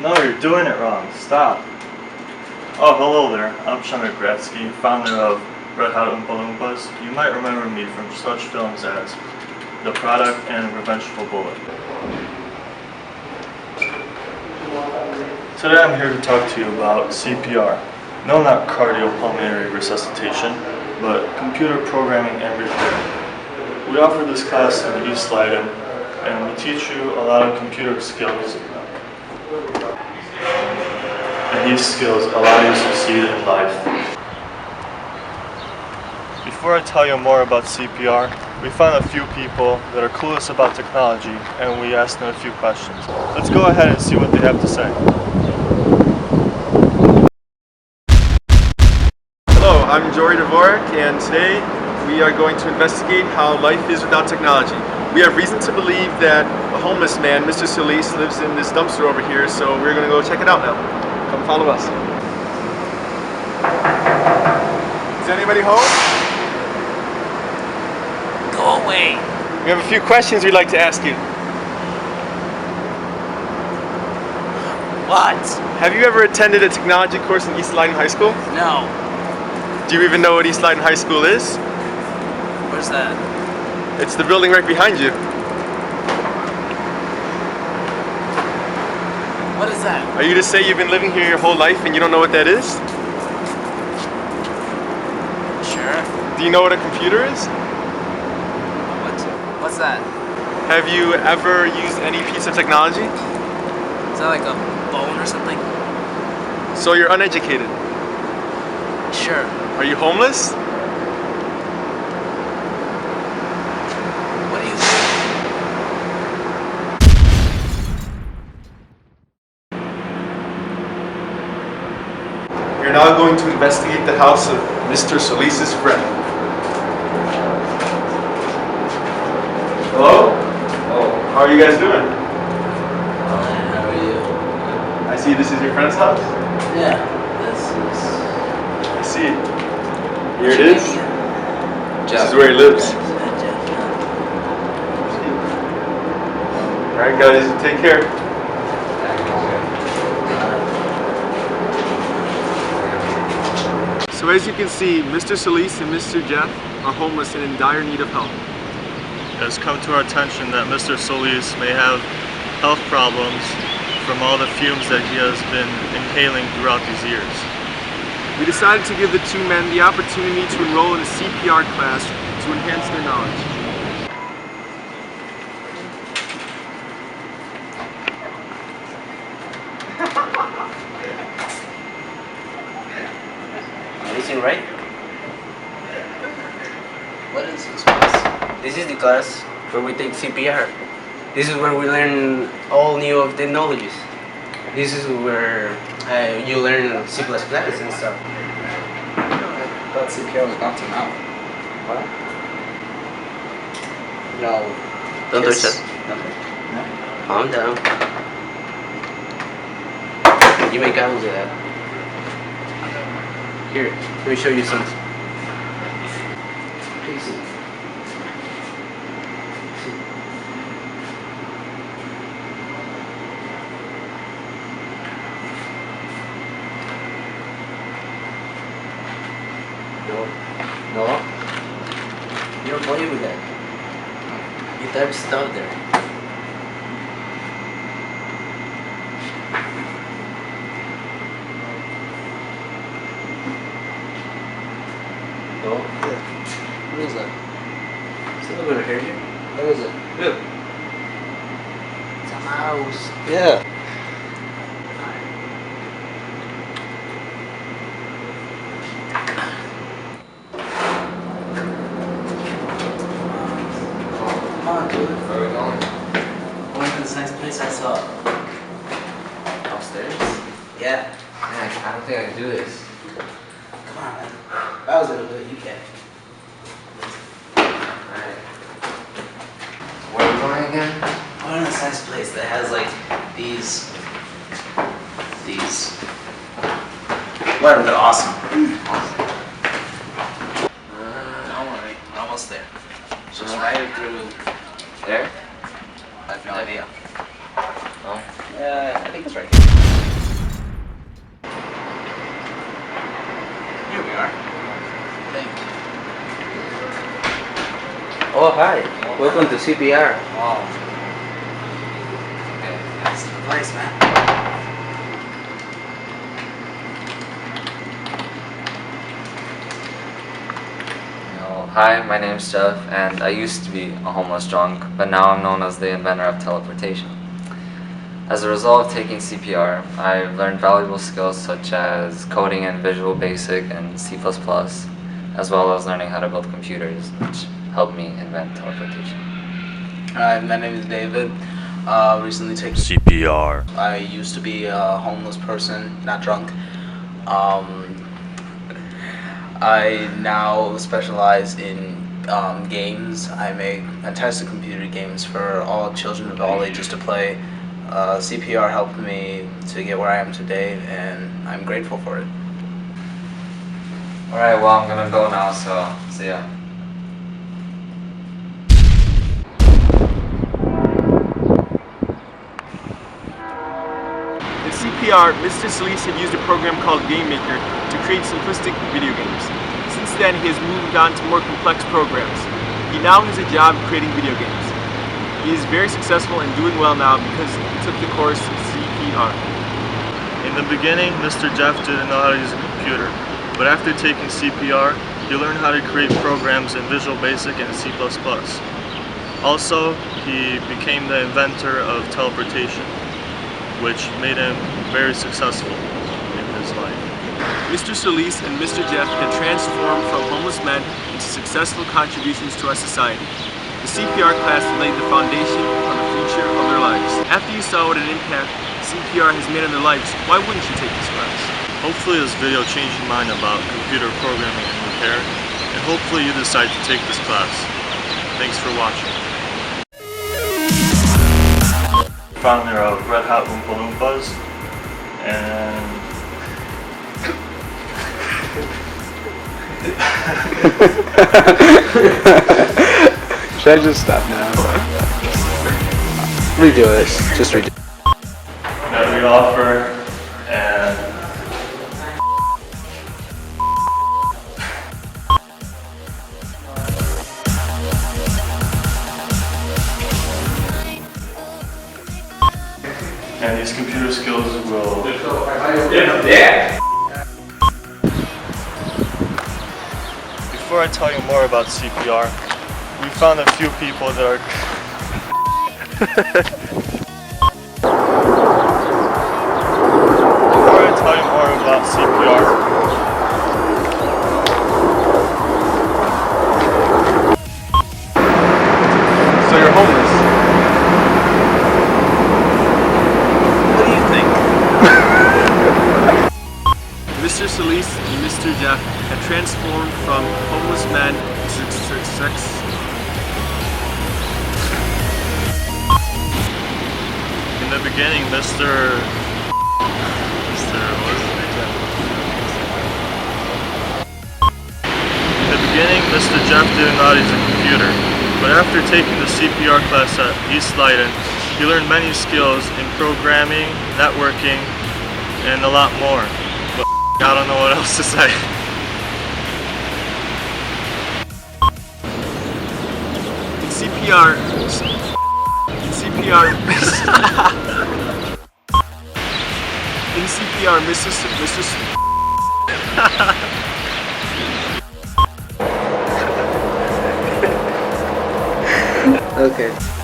No, you're doing it wrong. Stop. Oh, hello there. I'm Sean Gradsky, founder of Red Hot Oompa Loompas. You might remember me from such films as The Product and Revengeful Bullet. Today I'm here to talk to you about CPR. No, not cardiopulmonary resuscitation, but computer programming and repair. We offer this class in East Leiden, and we teach you a lot of computer skills. And these skills allow you to succeed in life. Before I tell you more about CPR, we found a few people that are clueless about technology, and we asked them a few questions. Let's go ahead and see what they have to say. Hello, I'm Jory Dvorak, and today we are going to investigate how life is without technology. We have reason to believe that a homeless man, Mr. Solis, lives in this dumpster over here, so we're going to go check it out now. Come follow us. Is anybody home? Go away. We have a few questions we'd like to ask you. What? Have you ever attended a technology course in East Leiden High School? No. Do you even know what East Leiden High School is? Where's that? It's the building right behind you. What is that? Are you to say you've been living here your whole life and you don't know what that is? Sure. Do you know what a computer is? What's that? Have you ever used any piece of technology? Is that like a phone or something? So you're uneducated. Sure. Are you homeless? What do you think? We're now going to investigate the house of Mr. Solis' friend. Hello? Oh, how are you guys doing? Fine, how are you? I see this is your friend's house. Yeah, this is... I see. Here it is. This is where he lives. Alright guys, take care. So as you can see, Mr. Solis and Mr. Jeff are homeless and in dire need of help. It has come to our attention that Mr. Solis may have health problems from all the fumes that he has been inhaling throughout these years. We decided to give the two men the opportunity to enroll in a CPR class to enhance their knowledge. Listen, right? What is this class? This is the class where we take CPR. This is where we learn all new of technologies. This is where you learn C++ and stuff. I thought CPR was bouncing out. What? No. Don't touch that. Nothing. No? Calm down. You make out with that. Here, let me show you something. Please. No. You don't play with that. You type stuff there. No? What is that? It's a little bit of hair here. What is it? Look. It's a mouse. Yeah. Come on, dude. Where are we going? Going to this nice place I saw. Upstairs? Yeah. Man, I don't think I can do this. Come on, man. If I was able to do it, you can. Alright. Where are we going again? Going to this nice place that has like these. Well, they're awesome. Don't worry, we're almost there. Just right through There? I have no idea. Oh. I think it's right here. Oh, hi. Welcome to CPR. Wow. That's the place, man. Hi, my name's Jeff, and I used to be a homeless drunk, but now I'm known as the inventor of teleportation. As a result of taking CPR, I've learned valuable skills such as coding in Visual Basic and C++, as well as learning how to build computers, which helped me invent teleportation. Hi, my name is David. Recently taken CPR. I used to be a homeless person, not drunk. I now specialize in games. I make fantastic computer games for all children of all ages to play. CPR helped me to get where I am today, and I'm grateful for it. Alright, well, I'm gonna go now, so see ya. In CPR, Mr. Solis had used a program called GameMaker to create simplistic video games. Since then, he has moved on to more complex programs. He now has a job creating video games. He is very successful and doing well now because he took the course CPR. In the beginning, Mr. Jeff didn't know how to use a computer, but after taking CPR, he learned how to create programs in Visual Basic and C++. Also, he became the inventor of teleportation, which made him very successful in his life. Mr. Solis and Mr. Jeff had transformed from homeless men into successful contributions to our society. The CPR class laid the foundation on the future of their lives. After you saw what an impact CPR has made on their lives, why wouldn't you take this class? Hopefully this video changed your mind about computer programming and repair, and hopefully you decide to take this class. Thanks for watching. Founder of Red Hot Oompa Loompas, and Should I just stop now? Redo it. Just redo it. that we offer, and these computer skills will Before I tell you more about CPR, we found a few people that are Before I tell you more about CPR, So you're homeless. What do you think? Mr. Solis and Mr. Jeff had transformed from homeless men to success. in the beginning, Mr. What's his name? In the beginning, Mr. Jeff didn't know how to use a computer, but after taking the CPR class at East Leiden, he learned many skills in programming, networking, and a lot more. But I don't know what else to say. In CPR, Okay.